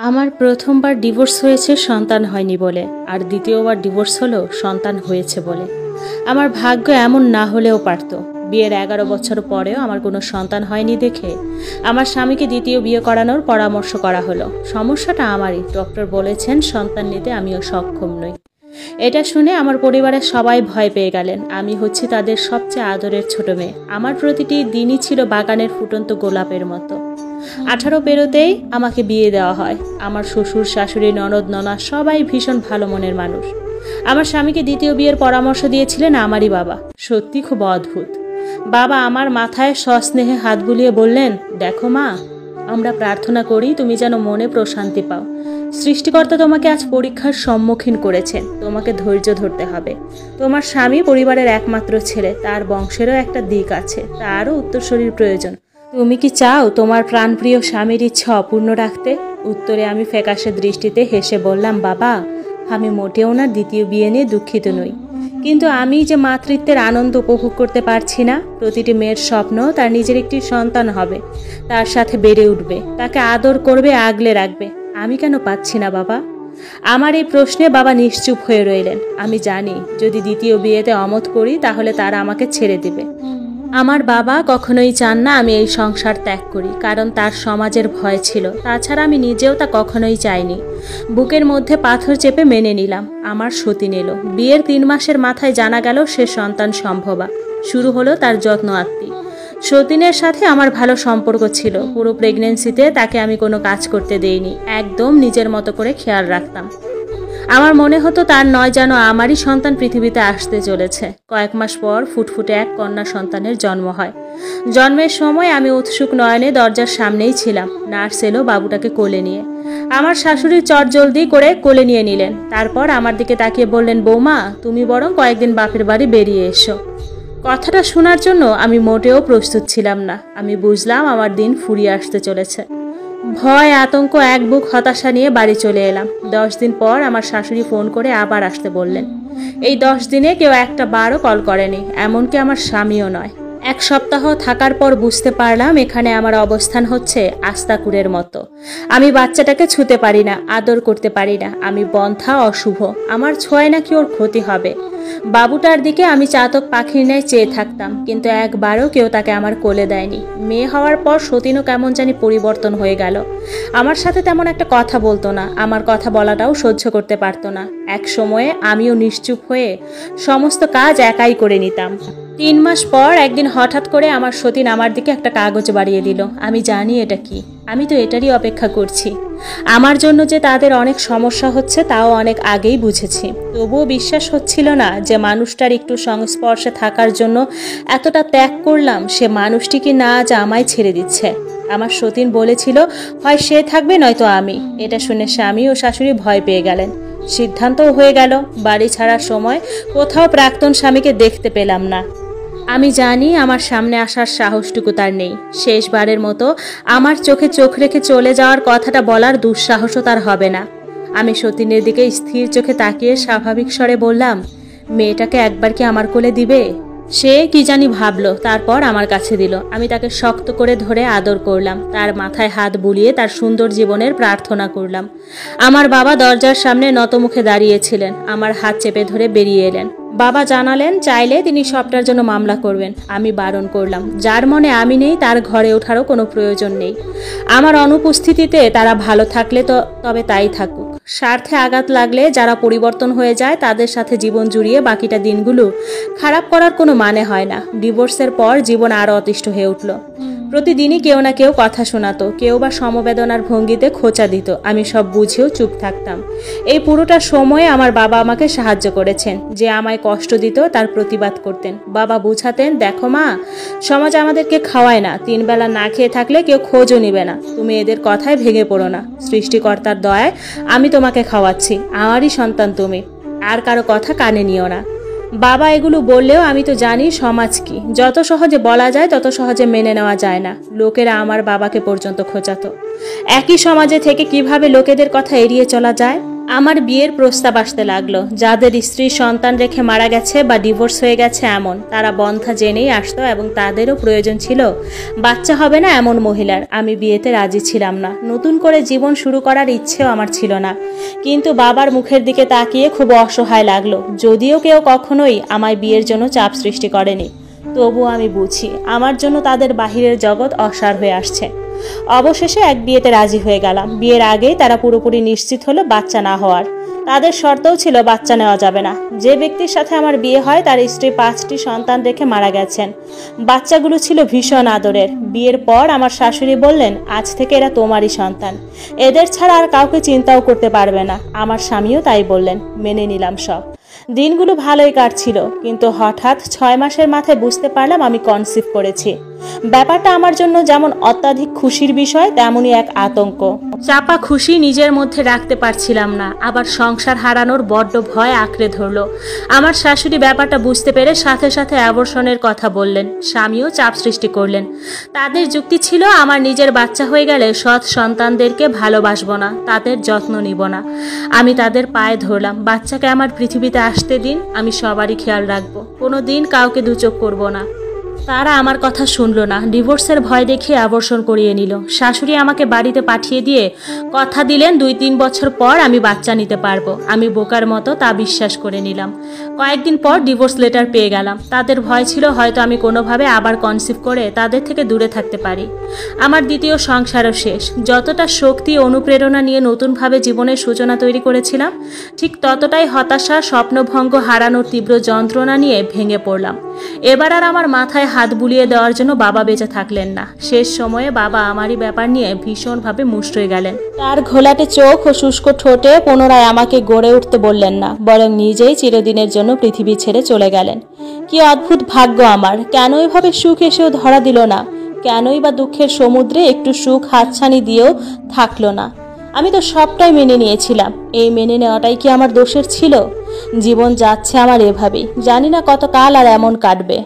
আমার প্রথমবার ডিভোর্স হয়েছে সন্তান হয়নি বলে, আর দ্বিতীয়বার ডিভোর্স হলো সন্তান হয়েছে বলে। আমার ভাগ্য এমন না হলেও পারত। বিয়ের 11 বছর পরেও আমার কোনো সন্তান হয়নি দেখে আমার স্বামীকে দ্বিতীয় বিয়ে করানোর পরামর্শ করা হলো। সমস্যাটা আমারই। ডক্টর বলেছেন সন্তান নিতে আমিও সক্ষম নই। এটা শুনে আমার পরিবারের সবাই ভয় পেয়ে গেলেন। আমি হচ্ছি তাদের সবচেয়ে আদরের ছোট মেয়ে। আমার প্রতিটি দিনই ছিল বাগানের ফুটন্ত গোলাপের মতো। 18 পেরোতেই আমাকে বিয়ে দেওয়া হয়। আমার শ্বশুর শাশুড়ি ননদ ননা সবাই ভীষণ ভালো মনের মানুষ। আমার স্বামীকে দ্বিতীয় বিয়ের পরামর্শ দিয়েছিলেন আমারই বাবা। সত্যি খুব অদ্ভুত। বাবা আমার মাথায় সস্নেহে হাত বুলিয়ে বললেন, দেখো মা, আমরা প্রার্থনা করি তুমি যেন মনে প্রশান্তি পাও। সৃষ্টিকর্তা তোমাকে আজ পরীক্ষার সম্মুখীন করেছেন, তোমাকে ধৈর্য ধরতে হবে। তোমার স্বামী পরিবারের একমাত্র ছেলে, তার বংশেরও একটা দিক আছে, তারও উত্তরসূরির প্রয়োজন। তুমি কি চাও তোমার প্রাণপ্রিয় স্বামীর ইচ্ছা অপূর্ণ রাখতে? উত্তরে আমি ফ্যাকাশে দৃষ্টিতে হেসে বললাম, বাবা, আমি মোটেও না দ্বিতীয় বিয়ে নিয়ে দুঃখিত নই, কিন্তু আমি যে মাতৃত্বের আনন্দ উপভোগ করতে পারছি না। প্রতিটি মেয়ের স্বপ্ন তার নিজের একটি সন্তান হবে, তার সাথে বেড়ে উঠবে, তাকে আদর করবে, আগলে রাখবে। আমি কেন পাচ্ছি না বাবা? আমার এই প্রশ্নে বাবা নিশ্চুপ হয়ে রইলেন। আমি জানি যদি দ্বিতীয় বিয়েতে অমত করি তাহলে তারা আমাকে ছেড়ে দিবে। আমার বাবা কখনোই চান না আমি এই সংসার ত্যাগ করি, কারণ তার সমাজের ভয় ছিল। তাছাড়া আমি নিজেও তা কখনোই চাইনি। বুকের মধ্যে পাথর চেপে মেনে নিলাম। আমার সতীন এলো। বিয়ের 3 মাসের মাথায় জানা গেল সে সন্তান সম্ভবা। শুরু হলো তার যত্ন আত্মি। সতীনের সাথে আমার ভালো সম্পর্ক ছিল। পুরো প্রেগনেন্সিতে তাকে আমি কোনো কাজ করতে দেইনি। একদম নিজের মতো করে খেয়াল রাখতাম। আমার মনে হতো তার নয় যেন আমারই সন্তান পৃথিবীতে আসতে চলেছে। কয়েক মাস পর ফুটফুটে এক কন্যা সন্তানের জন্ম হয়। জন্মের সময় আমি উৎসুক নয়নে দরজার সামনেই ছিলাম। নার্স এলো বাবুটাকে কোলে নিয়ে। আমার শাশুড়ি চটজলদি করে কোলে নিয়ে নিলেন। তারপর আমার দিকে তাকিয়ে বললেন, বৌমা, তুমি বরং কয়েকদিন বাপের বাড়ি বেরিয়ে এসো। কথাটা শোনার জন্য আমি মোটেও প্রস্তুত ছিলাম না। আমি বুঝলাম আমার দিন ফুরিয়ে আসতে চলেছে। ভয়, আতঙ্ক, এক বুক হতাশা নিয়ে বাড়ি চলে এলাম। 10 দিন পর আমার শাশুড়ি ফোন করে আবার আসতে বললেন। এই 10 দিনে কেউ একটা বারও কল করেনি, এমনকি আমার স্বামীও নয়। 1 সপ্তাহ থাকার পর বুঝতে পারলাম এখানে আমার অবস্থান হচ্ছে আস্তাকুরের মতো। আমি বাচ্চাটাকে ছুঁতে পারি না, আদর করতে পারি না। আমি বন্ধ্যা, অশুভ। আমার ছোঁয়ায় নাকি ওর ক্ষতি হবে। বাবুটার দিকে আমি চাতক পাখির ন্যায় চেয়ে থাকতাম, কিন্তু একবারও কেউ তাকে আমার কোলে দেয়নি। মেয়ে হওয়ার পর সতীনও কেমন জানি পরিবর্তন হয়ে গেল। আমার সাথে তেমন একটা কথা বলতো না, আমার কথা বলাটাও সহ্য করতে পারতো না। এক সময়ে আমিও নিশ্চুপ হয়ে সমস্ত কাজ একাই করে নিতাম। 3 মাস পর একদিন হঠাৎ করে আমার সতীন আমার দিকে একটা কাগজ বাড়িয়ে দিল। আমি জানি এটা কি। আমি তো এটারই অপেক্ষা করছি। আমার জন্য যে তাদের অনেক সমস্যা হচ্ছে তাও অনেক আগেই বুঝেছি। তবুও বিশ্বাস হচ্ছিল না যে মানুষটার একটু সংস্পর্শে থাকার জন্য এতটা ত্যাগ করলাম, সে মানুষটি কি না আজ আমায় ছেড়ে দিচ্ছে। আমার সতীন বলেছিল হয় সে থাকবে নয়তো আমি। এটা শুনে স্বামী ও শাশুড়ি ভয় পেয়ে গেলেন। সিদ্ধান্তও হয়ে গেল। বাড়ি ছাড়ার সময় কোথাও প্রাক্তন স্বামীকে দেখতে পেলাম না। আমি জানি আমার সামনে আসার সাহসটুকু তার নেই। শেষবারের মতো আমার চোখে চোখ রেখে চলে যাওয়ার কথাটা বলার দুঃসাহসও তার হবে না। আমি সতীনের দিকে স্থির চোখে তাকিয়ে স্বাভাবিক স্বরে বললাম, মেয়েটাকে একবার কি আমার কোলে দিবে? সে কি জানি ভাবলো, তারপর আমার কাছে দিল। আমি তাকে শক্ত করে ধরে আদর করলাম। তার মাথায় হাত বুলিয়ে তার সুন্দর জীবনের প্রার্থনা করলাম। আমার বাবা দরজার সামনে নতমুখে দাঁড়িয়েছিলেন। আমার হাত চেপে ধরে বেরিয়ে এলেন। বাবা জানালেন চাইলে তিনি সবটার জন্য মামলা করবেন। আমি বারণ করলাম, যার মনে আমি নেই তার ঘরে ওঠারও কোনো প্রয়োজন নেই। আমার অনুপস্থিতিতে তারা ভালো থাকলে তবে তাই থাকুক। স্বার্থে আঘাত লাগলে যারা পরিবর্তন হয়ে যায় তাদের সাথে জীবন জুড়িয়ে বাকিটা দিনগুলো খারাপ করার কোনো মানে হয় না। ডিভোর্সের পর জীবন আরও অতিষ্ঠ হয়ে উঠল। প্রতিদিনই কেউ না কেউ কথা শোনাতো, কেউ বা সমবেদনার ভঙ্গিতে খোঁচা দিত। আমি সব বুঝেও চুপ থাকতাম। এই পুরোটা সময়ে আমার বাবা আমাকে সাহায্য করেছেন। যে আমায় কষ্ট দিত তার প্রতিবাদ করতেন। বাবা বুঝাতেন, দেখো মা, সমাজ আমাদেরকে খাওয়ায় না। 3 বেলা না খেয়ে থাকলে কেউ খোঁজও নিবে না। তুমি এদের কথায় ভেঙে পড়ো না। সৃষ্টিকর্তার দয়ায় আমি তোমাকে খাওয়াচ্ছি। আমারই সন্তান তুমি। আর কারো কথা কানে নিও না। বাবা এগুলো বললেও আমি তো জানি সমাজ কি। যত সহজে বলা যায় তত সহজে মেনে নেওয়া যায় না। লোকেরা আমার বাবাকে পর্যন্ত খোঁচাতো। একই সমাজে থেকে কিভাবে লোকেদের কথা এড়িয়ে চলা যায়? আমার বিয়ের প্রস্তাব আসতে লাগলো। যাদের স্ত্রী সন্তান রেখে মারা গেছে বা ডিভোর্স হয়ে গেছে এমন, তারা বন্ধ্যা জেনেই আসতো এবং তাদেরও প্রয়োজন ছিল বাচ্চা হবে না এমন মহিলার। আমি বিয়েতে রাজি ছিলাম না, নতুন করে জীবন শুরু করার ইচ্ছেও আমার ছিল না। কিন্তু বাবার মুখের দিকে তাকিয়ে খুব অসহায় লাগলো। যদিও কেউ কখনোই আমায় বিয়ের জন্য চাপ সৃষ্টি করেনি, তবুও আমি বুঝি আমার জন্য তাদের বাহিরের জগৎ অসার হয়ে আসছে। অবশেষে এক বিয়েতে রাজি হয়ে গেলাম। বিয়ের আগেই তারা পুরোপুরি নিশ্চিত হলো বাচ্চা না হওয়ার। তাদের শর্তও ছিল বাচ্চা নেওয়া যাবে না। যে ব্যক্তির সাথে আমার বিয়ে হয় তার স্ত্রী 5টি সন্তান রেখে মারা গেছেন। বাচ্চাগুলো ছিল ভীষণ আদরের। বিয়ের পর আমার শাশুড়ি বললেন, আজ থেকে এরা তোমারই সন্তান, এদের ছাড়া আর কাউকে চিন্তাও করতে পারবে না। আমার স্বামীও তাই বললেন। মেনে নিলাম সব। দিনগুলো ভালোই কাটছিল, কিন্তু হঠাৎ 6 মাসের মাথায় বুঝতে পারলাম আমি কনসিভ করেছি। ব্যাপারটা আমার জন্য যেমন অত্যাধিক খুশির বিষয়, তেমনই এক আতঙ্ক। চাপা খুশি নিজের মধ্যে রাখতে পারছিলাম না, আবার সংসার হারানোর বড্ড ভয় আঁকড়ে ধরলো। আমার শাশুড়ি ব্যাপারটা বুঝতে পেরে সাথে সাথে অ্যাবর্শনের কথা বললেন। স্বামীও চাপ সৃষ্টি করলেন। তাদের যুক্তি ছিল, আমার নিজের বাচ্চা হয়ে গেলে সৎ সন্তানদেরকে ভালোবাসবো না, তাদের যত্ন নিব না। আমি তাদের পায়ে ধরলাম, বাচ্চাকে আমার পৃথিবীতে আসতে দিন, আমি সবারই খেয়াল রাখবো, কোনো দিন কাউকে দুচোখ করবো না। তারা আমার কথা শুনলো না। ডিভোর্সের ভয় দেখিয়ে অ্যাবর্শন করিয়ে নিল। শাশুড়ি আমাকে বাড়িতে পাঠিয়ে দিয়ে কথা দিলেন 2-3 বছর পর আমি বাচ্চা নিতে পারবো। আমি বোকার মতো তা বিশ্বাস করে নিলাম। কয়েকদিন পর ডিভোর্স লেটার পেয়ে গেলাম। তাদের ভয় ছিল হয়তো আমি কোনোভাবে আবার কনসিভ করে তাদের থেকে দূরে থাকতে পারি। আমার দ্বিতীয় সংসারও শেষ। যতটা শক্তি অনুপ্রেরণা নিয়ে নতুনভাবে জীবনের সূচনা তৈরি করেছিলাম, ঠিক ততটাই হতাশা, স্বপ্নভঙ্গ, হারানোর তীব্র যন্ত্রণা নিয়ে ভেঙে পড়লাম। এবার আর আমার মাথায় হাত বুলিয়ে দেওয়ার জন্য বাবা বেঁচে থাকলেন না। শেষ সময়ে বাবা আমারই ব্যাপার নিয়ে ভীষণভাবে মুষড়ে গেলেন। তার ঘোলাটে চোখ ও শুষ্ক ঠোঁটে পুনরায় আমাকে গড়ে উঠতে বললেন না, বরং নিজেই চিরদিনের জন্য পৃথিবী ছেড়ে চলে গেলেন। কি অদ্ভুত ভাগ্য আমার! কেন এভাবে সুখ এসেও ধরা দিল না? কেনই বা দুঃখের সমুদ্রে একটু সুখ হাতছানি দিয়েও থাকলো না? আমি তো সবটাই মেনে নিয়েছিলাম। এই মেনে নেওয়াটাই কি আমার দোষের ছিল? জীবন যাচ্ছে আমার এভাবেই, জানি না কতকাল আর এমন কাটবে।